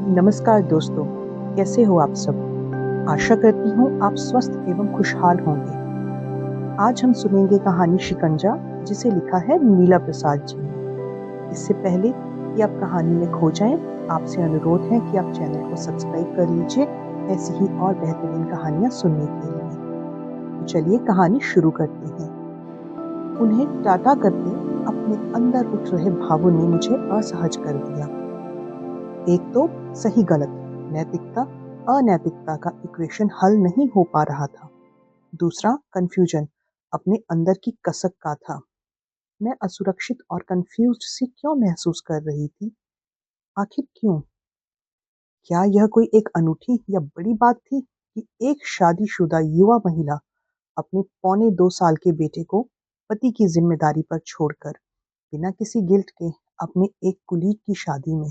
नमस्कार दोस्तों, कैसे हो आप सब? आशा करती हूँ आप स्वस्थ एवं खुशहाल होंगे। आज हम सुनेंगे कहानी शिकंजा, जिसे लिखा है नीला प्रसाद जी ने। इससे पहले कि आप कहानी में खो जाएं, आपसे अनुरोध है कि आप चैनल को सब्सक्राइब कर लीजिए ऐसी ही और बेहतरीन कहानियाँ सुनने के लिए। तो चलिए कहानी शुरू करते हैं। उन्हें टाटा करते अपने अंदर उठ रहे भावों ने मुझे असहज कर दिया। एक तो सही गलत, नैतिकता अनैतिकता का इक्वेशन हल नहीं हो पा रहा था। दूसरा कंफ्यूजन अपने अंदर की कसक का था। मैं असुरक्षित और कंफ्यूज्ड सी क्यों महसूस कर रही थी? आखिर क्यों? क्या यह कोई एक अनूठी या बड़ी बात थी कि एक शादीशुदा युवा महिला अपने पौने 2 साल के बेटे को पति की जिम्मेदारी पर छोड़कर बिना किसी गिल्ट के अपने एक कुलीग की शादी में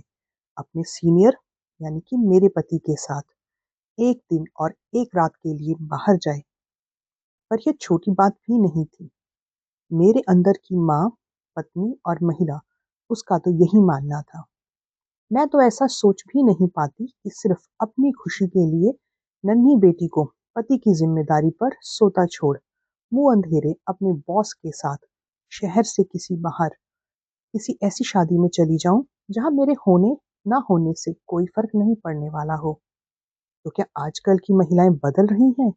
अपने सीनियर यानी कि मेरे पति के साथ एक दिन और एक रात के लिए बाहर जाए? पर यह छोटी बात भी नहीं थी। मेरे अंदर की माँ, पत्नी और महिला, उसका तो यही मानना था। मैं तो ऐसा सोच भी नहीं पाती कि सिर्फ अपनी खुशी के लिए नन्ही बेटी को पति की जिम्मेदारी पर सोता छोड़ मुंह अंधेरे अपने बॉस के साथ शहर से किसी ऐसी शादी में चली जाऊं जहां मेरे होने ना होने से कोई फर्क नहीं पड़ने वाला हो। तो क्या आजकल की महिलाएं बदल रही हैं?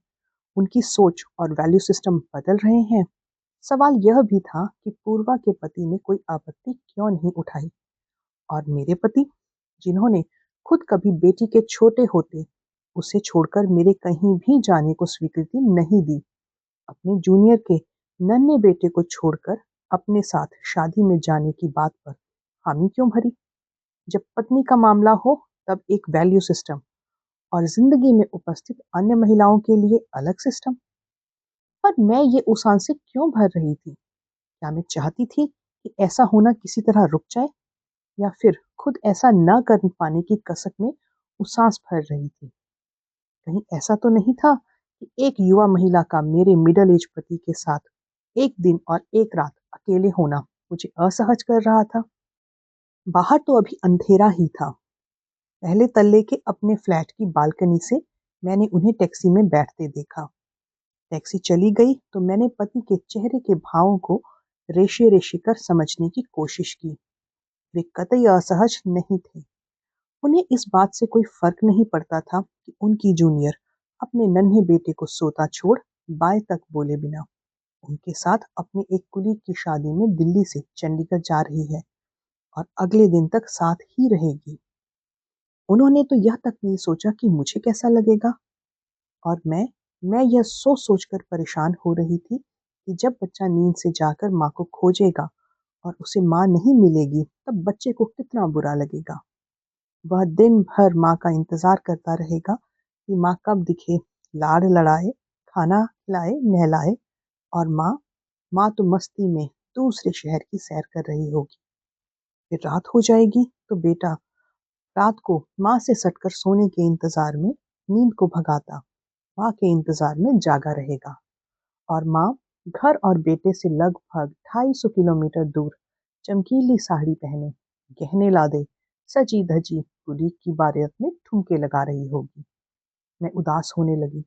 उनकी सोच और वैल्यू सिस्टम बदल रहे हैं? सवाल यह भी था कि पूर्वा के पति ने कोई आपत्ति क्यों नहीं उठाई, और मेरे पति, जिन्होंने खुद कभी बेटी के छोटे होते उसे छोड़कर मेरे कहीं भी जाने को स्वीकृति नहीं दी, अपने जूनियर के नन्हे बेटे को छोड़कर अपने साथ शादी में जाने की बात पर हामी क्यों भरी? जब पत्नी का मामला हो तब एक वैल्यू सिस्टम, और जिंदगी में उपस्थित अन्य महिलाओं के लिए अलग सिस्टम। पर मैं ये उसान से क्यों भर रही थी? क्या मैं चाहती थी कि ऐसा होना किसी तरह रुक जाए, या फिर खुद ऐसा न कर पाने की कसक में उसास भर रही थी? कहीं ऐसा तो नहीं था कि एक युवा महिला का मेरे मिडल एज पति के साथ एक दिन और एक रात अकेले होना मुझे असहज कर रहा था? बाहर तो अभी अंधेरा ही था। पहले तल्ले के अपने फ्लैट की बालकनी से मैंने उन्हें टैक्सी में बैठते देखा। टैक्सी चली गई तो मैंने पति के चेहरे के भावों को रेशे रेशे कर समझने की कोशिश की। वे कतई असहज नहीं थे। उन्हें इस बात से कोई फर्क नहीं पड़ता था कि उनकी जूनियर अपने नन्हे बेटे को सोता छोड़ बाय तक बोले बिना उनके साथ अपने एक कुलीग की शादी में दिल्ली से चंडीगढ़ जा रही है, और अगले दिन तक साथ ही रहेगी। उन्होंने तो यह तक नहीं सोचा कि मुझे कैसा लगेगा। और मैं यह सोच सोचकर परेशान हो रही थी कि जब बच्चा नींद से जाकर माँ को खोजेगा और उसे माँ नहीं मिलेगी, तब बच्चे को कितना बुरा लगेगा। वह दिन भर माँ का इंतजार करता रहेगा कि माँ कब दिखे, लाड़ लड़ाए, खाना खिलाए, नहलाए। और माँ माँ तो मस्ती में दूसरे शहर की सैर कर रही होगी। फिर रात हो जाएगी तो बेटा रात को माँ से सटकर सोने के इंतजार में नींद को भगाता माँ के इंतजार में जागा रहेगा। और माँ घर और बेटे से लगभग 250 किलोमीटर दूर चमकीली साड़ी पहने, गहने लादे, सजी धजी कुलीग की बारात में ठुमके लगा रही होगी। मैं उदास होने लगी,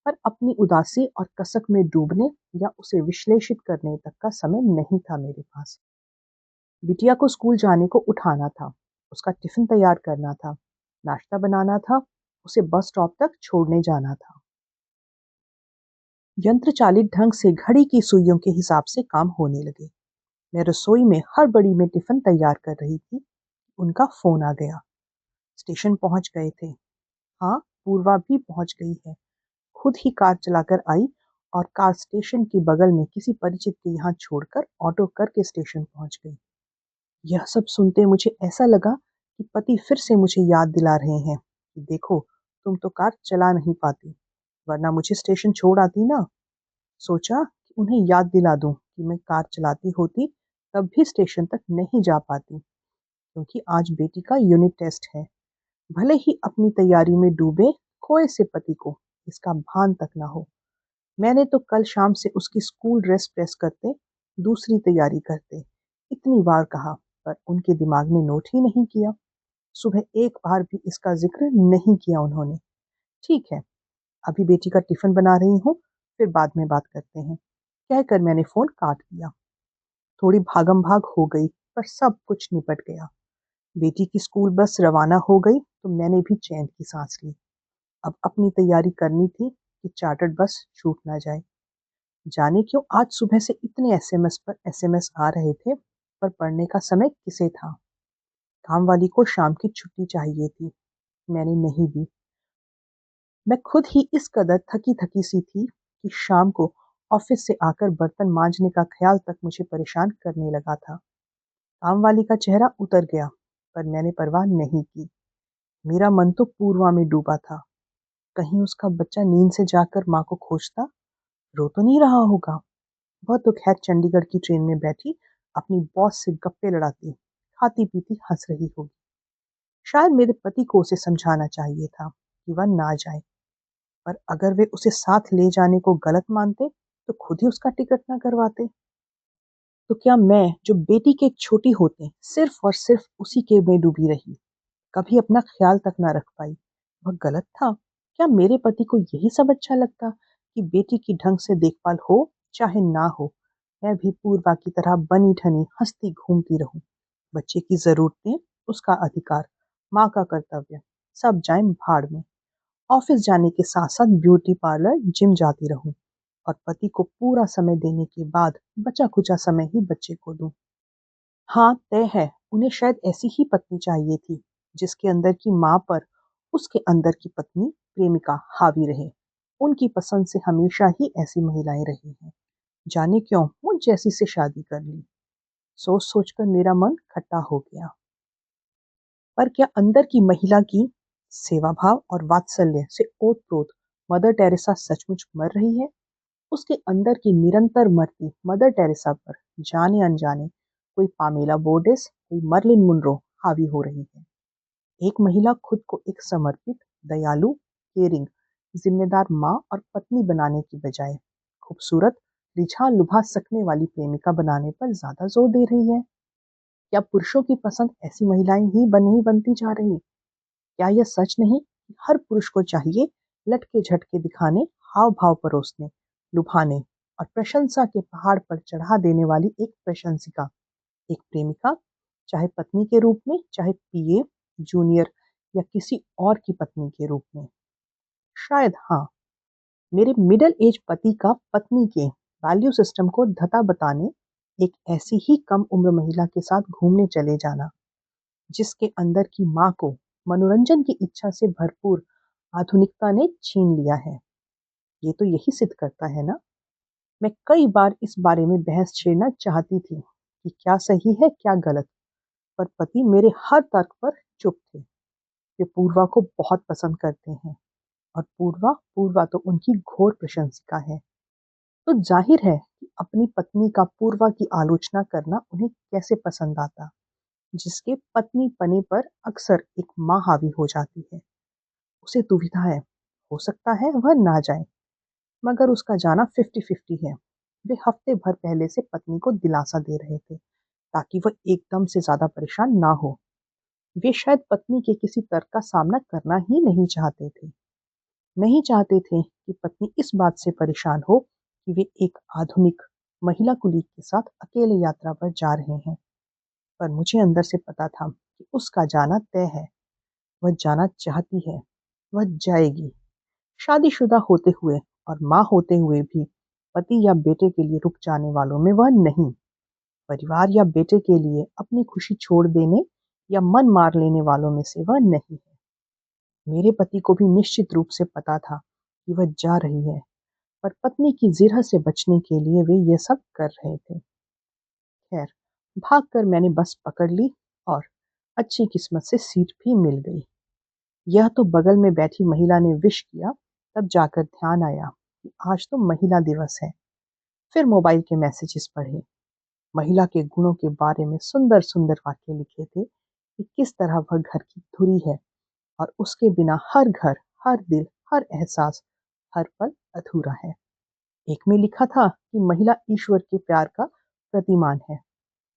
पर अपनी उदासी और कसक में डूबने या उसे विश्लेषित करने तक का समय नहीं था मेरे पास। बिटिया को स्कूल जाने को उठाना था, उसका टिफिन तैयार करना था, नाश्ता बनाना था, उसे बस स्टॉप तक छोड़ने जाना था। यंत्र चालित ढंग से घड़ी की सुइयों के हिसाब से काम होने लगे। मैं रसोई में हड़बड़ी में टिफिन तैयार कर रही थी। उनका फोन आ गया। स्टेशन पहुंच गए थे। हाँ, पूर्वा भी पहुंच गई है। खुद ही कार चलाकर आई और कार स्टेशन के बगल में किसी परिचित के यहाँ छोड़कर ऑटो करके स्टेशन पहुंच गई। यह सब सुनते मुझे ऐसा लगा कि पति फिर से मुझे याद दिला रहे हैं कि देखो, तुम तो कार चला नहीं पाती, वरना मुझे स्टेशन छोड़ आती ना। सोचा कि उन्हें याद दिला दूं कि मैं कार चलाती होती तब भी स्टेशन तक नहीं जा पाती, क्योंकि आज बेटी का यूनिट टेस्ट है। भले ही अपनी तैयारी में डूबे खोए से पति को इसका भान तक ना हो। मैंने तो कल शाम से उसकी स्कूल ड्रेस प्रेस करते, दूसरी तैयारी करते इतनी बार कहा, पर उनके दिमाग ने नोट ही नहीं किया। सुबह एक बार भी इसका जिक्र नहीं किया उन्होंने। ठीक है, अभी बेटी का टिफिन बना रही हूँ, फिर बाद में बात करते हैं, कहकर मैंने फोन काट दिया। थोड़ी भागम भाग हो गई, पर सब कुछ निपट गया। बेटी की स्कूल बस रवाना हो गई तो मैंने भी चैन की सांस ली। अब अपनी तैयारी करनी थी कि चार्टर्ड बस छूट ना जाए। जाने क्यों आज सुबह से इतने एसएमएस पर एसएमएस आ रहे थे, पर पढ़ने का समय किसे था। काम वाली को शाम की छुट्टी चाहिए थी, मैंने नहीं दी। मैं खुद ही इस कदर थकी थकी सी थी कि शाम को ऑफिस से आकर बर्तन मांजने का ख्याल तक मुझे परेशान करने लगा था। काम वाली का चेहरा उतर गया, पर मैंने परवाह नहीं की। मेरा मन तो पूर्वा में डूबा था। कहीं उसका बच्चा नींद से जाकर माँ को खोजता, रो तो नहीं रहा होगा। वह तो खैर चंडीगढ़ की ट्रेन में बैठी अपनी बॉस से गप्पे लड़ाती, खाती पीती हंस रही होगी। शायद मेरे पति को उसे समझाना चाहिए था कि वह ना जाए, पर अगर वे उसे साथ ले जाने को गलत मानते तो खुद ही उसका टिकट ना करवाते। तो क्या मैं, जो बेटी के छोटी होते सिर्फ और सिर्फ उसी के में डूबी रही, कभी अपना ख्याल तक ना रख पाई, वह गलत था? क्या मेरे पति को यही सब अच्छा लगता कि बेटी की ढंग से देखभाल हो चाहे ना हो, मैं भी पूर्वा की तरह बनी ठनी हंसती घूमती रहूं। बच्चे की जरूरतें, उसका अधिकार, माँ का कर्तव्य, सब जाए भाड़ में। ऑफिस जाने के साथ साथ ब्यूटी पार्लर, जिम जाती रहूं और पति को पूरा समय देने के बाद बचा खुचा समय ही बच्चे को दूं। हाँ, तय है, उन्हें शायद ऐसी ही पत्नी चाहिए थी, जिसके अंदर की माँ पर उसके अंदर की पत्नी, प्रेमिका हावी रहे। उनकी पसंद से हमेशा ही ऐसी महिलाएं रही हैं। जाने क्यों मुझ जैसी से शादी कर ली। सोच सोचकर मेरा मन खट्टा हो गया। पर क्या अंदर की महिला की सेवा भाव और वात्सल्य से ओत-प्रोत मदर टेरेसा सचमुच मर रही है? उसके अंदर की निरंतर मरती मदर टेरेसा पर जाने-अनजाने कोई पामेला बोर्डिस, कोई मर्लिन मुनरो हावी हो रही है। एक महिला खुद को एक समर्पित, दयालु, केयरिंग, जिम्मेदार माँ और पत्नी बनाने की बजाय खूबसूरत, रिझा लुभा सकने वाली प्रेमिका बनाने पर ज्यादा जोर दे रही है। क्या पुरुषों की पसंद ऐसी महिलाएं ही बनती जा रही? क्या यह सच नहीं कि हर पुरुष को चाहिए लटके झटके दिखाने, हाव भाव परोसने, लुभाने और प्रशंसा के पहाड़ पर चढ़ा देने वाली एक प्रशंसिका, एक प्रेमिका, चाहे पत्नी के रूप में, चाहे पीए, जूनियर या किसी और की पत्नी के रूप में। शायद हाँ, मेरे मिडिल एज पति का पत्नी के वैल्यू सिस्टम को धता बताने एक ऐसी ही कम उम्र महिला के साथ घूमने चले जाना, जिसके अंदर की माँ को मनोरंजन की इच्छा से भरपूर आधुनिकता ने छीन लिया है। ये तो यही सिद्ध करता है ना। मैं कई बार इस बारे में बहस छेड़ना चाहती थी कि क्या सही है क्या गलत, पर पति मेरे हर तर्क पर चुप थे। वे पूर्वा को बहुत पसंद करते हैं और पूर्वा पूर्वा तो उनकी घोर प्रशंसिका है। तो जाहिर है कि अपनी पत्नी का पूर्वा की आलोचना करना उन्हें कैसे पसंद आता, जिसके पत्नी पने पर अक्सर एक माँ हावी हो जाती है। उसे दुविधा है, हो सकता है वह ना जाए, मगर उसका जाना 50-50 है। वे हफ्ते भर पहले से पत्नी को दिलासा दे रहे थे ताकि वह एकदम से ज्यादा परेशान ना हो। वे शायद पत्नी के किसी तर्क का सामना करना ही नहीं चाहते थे। नहीं चाहते थे कि पत्नी इस बात से परेशान हो कि वे एक आधुनिक महिला कुलीग के साथ अकेले यात्रा पर जा रहे हैं। पर मुझे अंदर से पता था कि उसका जाना तय है। वह जाना चाहती है, वह जाएगी। शादीशुदा होते हुए और माँ होते हुए भी पति या बेटे के लिए रुक जाने वालों में वह नहीं। परिवार या बेटे के लिए अपनी खुशी छोड़ देने या मन मार लेने वालों में से वह नहीं है। मेरे पति को भी निश्चित रूप से पता था कि वह जा रही है, पर पत्नी की जिरह से बचने के लिए वे ये सब कर रहे थे। खैर, भागकर मैंने बस पकड़ ली और अच्छी किस्मत से सीट भी मिल गई। यह तो बगल में बैठी महिला ने विश किया, तब जाकर ध्यान आया कि आज तो महिला दिवस है। फिर मोबाइल के मैसेजेस पढ़े। महिला के गुणों के बारे में सुंदर सुंदर वाक्य लिखे थे कि किस तरह वह घर की धुरी है और उसके बिना हर घर, हर दिल, हर एहसास, हर पल अधूरा है। एक में लिखा था कि महिला ईश्वर के प्यार का प्रतिमान है।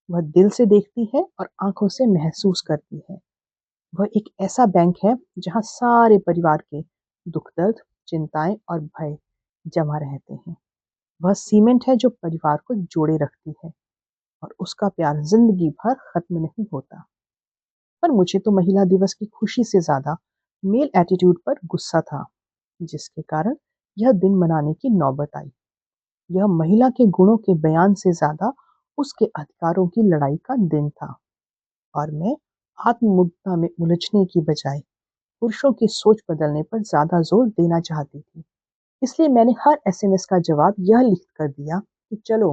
वह दिल से देखती है और आंखों से महसूस करती है। वह एक ऐसा बैंक है जहाँ सारे परिवार के दुख दर्द, चिंताएं और भय जमा रहते हैं। वह सीमेंट है जो परिवार को जोड़े रखती है और उसका प्यार जिंदगी भर खत्म नहीं होता। पर मुझे तो महिला दिवस की खुशी से ज्यादा मेल एटीट्यूड पर गुस्सा था, जिसके कारण यह दिन मनाने की नौबत आई। यह महिला के गुणों के बयान से ज्यादा उसके अधिकारों की लड़ाई का दिन था और मैं आत्ममुग्धता में उलझने की बजाय पुरुषों की सोच बदलने पर ज्यादा जोर देना चाहती थी। इसलिए मैंने हर एसएमएस का जवाब यह लिख कर दिया कि चलो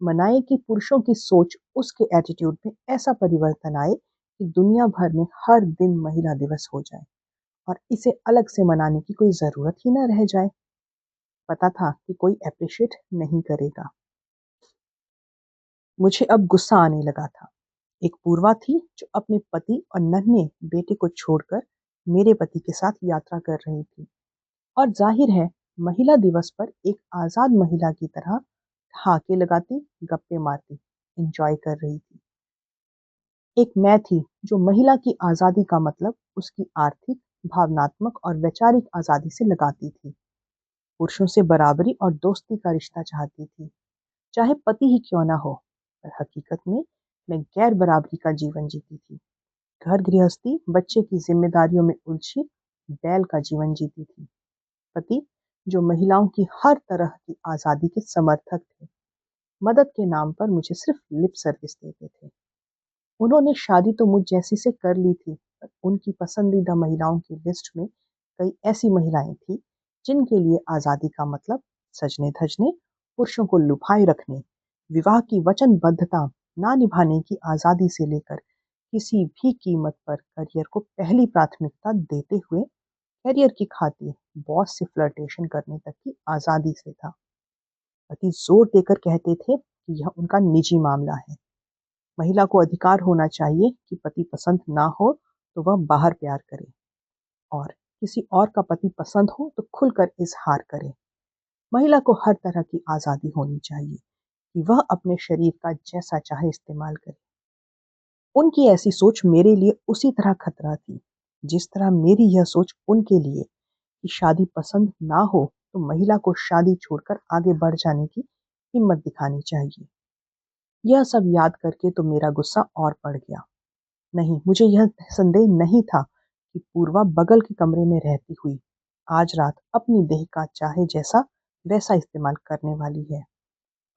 मनाएं कि पुरुषों की सोच, उसके एटीट्यूड में ऐसा परिवर्तन आए कि दुनिया भर में हर दिन महिला दिवस हो जाए और इसे अलग से मनाने की कोई जरूरत ही न रह जाए। पता था कि कोई अप्रिशिएट नहीं करेगा। मुझे अब गुस्सा आने लगा था। एक पूर्वा थी जो अपने पति और नन्हे बेटे को छोड़कर मेरे पति के साथ यात्रा कर रही थी और जाहिर है महिला दिवस पर एक आजाद महिला की तरह ठहाके लगाती, गप्पे मारती, एंजॉय कर रही थी। एक मैं थी जो महिला की आजादी का मतलब उसकी आर्थिक, भावनात्मक और वैचारिक आजादी से लगाती थी। पुरुषों से बराबरी और दोस्ती का रिश्ता चाहती थी, चाहे पति ही क्यों ना हो। पर हकीकत में मैं गैर बराबरी का जीवन जीती थी। घर गृहस्थी, बच्चे की जिम्मेदारियों में उलझी बैल का जीवन जीती थी। पति जो महिलाओं की हर तरह की आजादी के समर्थक थे, मदद के नाम पर मुझे सिर्फ लिप सर्विस देते थे। उन्होंने शादी तो मुझ जैसी से कर ली थी, पर उनकी पसंदीदा महिलाओं की लिस्ट में कई ऐसी महिलाएं थी जिनके लिए आजादी का मतलब सजने धजने, पुरुषों को लुभाए रखने, विवाह की वचनबद्धता ना निभाने की आजादी से लेकर किसी भी कीमत पर करियर को पहली प्राथमिकता देते हुए करियर की खातिर बॉस से फ्लर्टेशन करने तक की आजादी से था। पति जोर देकर कहते थे कि यह उनका निजी मामला है। महिला को अधिकार होना चाहिए कि पति पसंद ना हो तो वह बाहर प्यार करे और किसी और का पति पसंद हो तो खुलकर इजहार करे। महिला को हर तरह की आजादी होनी चाहिए कि वह अपने शरीर का जैसा चाहे इस्तेमाल करे। उनकी ऐसी सोच मेरे लिए उसी तरह खतरा थी जिस तरह मेरी यह सोच उनके लिए कि शादी पसंद ना हो तो महिला को शादी छोड़कर आगे बढ़ जाने की हिम्मत दिखानी चाहिए। यह सब याद करके तो मेरा गुस्सा और बढ़ गया। नहीं, मुझे यह संदेह नहीं था कि पूर्वा बगल के कमरे में रहती हुई आज रात अपनी देह का चाहे जैसा वैसा इस्तेमाल करने वाली है,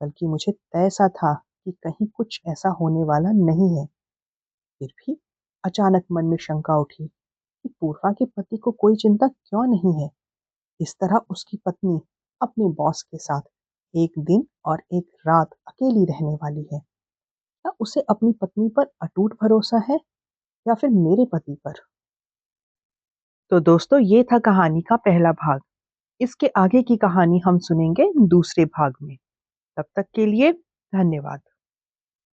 बल्कि मुझे तय सा था कि कहीं कुछ ऐसा होने वाला नहीं है। फिर भी अचानक मन में शंका उठी कि पूर्वा के पति को कोई चिंता क्यों नहीं है। इस तरह उसकी पत्नी अपने बॉस के साथ एक दिन और एक रात अकेली रहने वाली है। क्या उसे अपनी पत्नी पर अटूट भरोसा है या फिर मेरे पति पर? तो दोस्तों, ये था कहानी का पहला भाग। इसके आगे की कहानी हम सुनेंगे दूसरे भाग में। तब तक के लिए धन्यवाद।